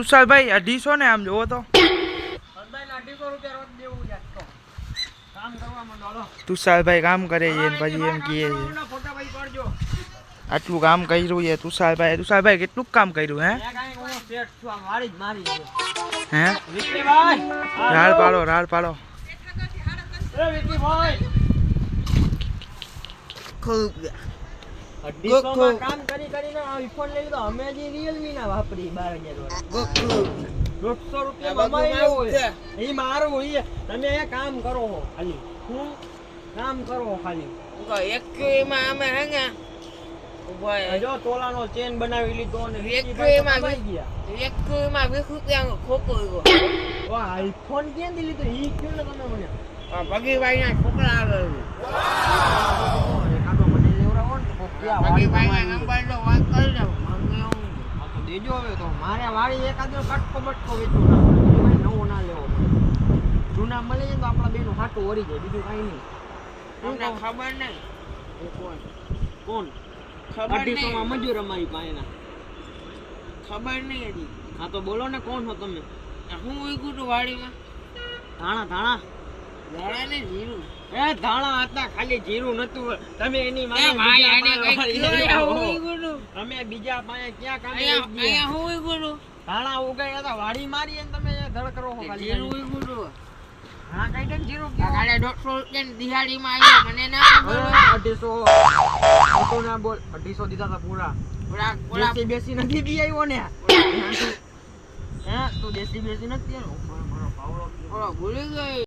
તુષારભાઈ 250 ને આમ જોવો તો તુષારભાઈ કામ કરે છે પછી એમ કહે છે આટલું કામ કર્યું છે તુષારભાઈ કેટલું કામ કર્યું હે રાડ પાડો કામ કરીને આઈફોન લઈ લીધો અમે જે Realme ના વાપરી 12000 રૂપિયા એ મારું હોય તમે એ કામ કરો ખાલી હું કામ કરો ખાલી એક માં અમે હેંગા ઉભા જો તોલાનો ચેન બનાવી લીધો ને એક માં 20 રૂપિયા ખોકો ગયો વાહ આઈફોન કેમ દી લીધો ઈ ક્યું ને તમે મને ભગીભાઈ ના છોકરા આવે એકાદો મને લેવરાવો ને તો ભગીભાઈ ના નંબર નો વાત કરી દો મને તો દેજો હવે તો મારે વાળી એકાદો કટકો બટકો વેચું ના ભાઈ નવો ના લેવો જૂના મળે છે તો આપણા બેનું હાટું ઓરી જાય બીજું કાઈ નહીં તમને ખબર નહીં કોણ ખબર 250 માં મજૂર અમારી પાસેના ખબર નહીં હજી હા તો બોલો ને કોણ છો તમે હું ઉઈગું તું વાડીમાં ધાણા ધાણા ને જીરું એ ધાણા હતા ખાલી જીરું નતું તમે એની એ ભાઈ આને કઈ કયો હું ઉઈગું તું તમે બીજા પાસે ક્યાં કામ અહીંયા હું ઉઈગું તું ધાણા ઉગાડ્યા હતા વાડી મારી અને તમે ધડ કરો છો ખાલી જીરું ઉઈગું તું હા કઈ દે જીરું કાલે 150 રૂપિયા દિહાડીમાં આવ્યો મને ના ખબર 250 તો ના બોલ 250 દીધા હતા પૂરા ઓલા બેસી નથી દી આવ્યો ને હે તું દેશી બેસી નથી આવ્યો ભૂલી ગઈ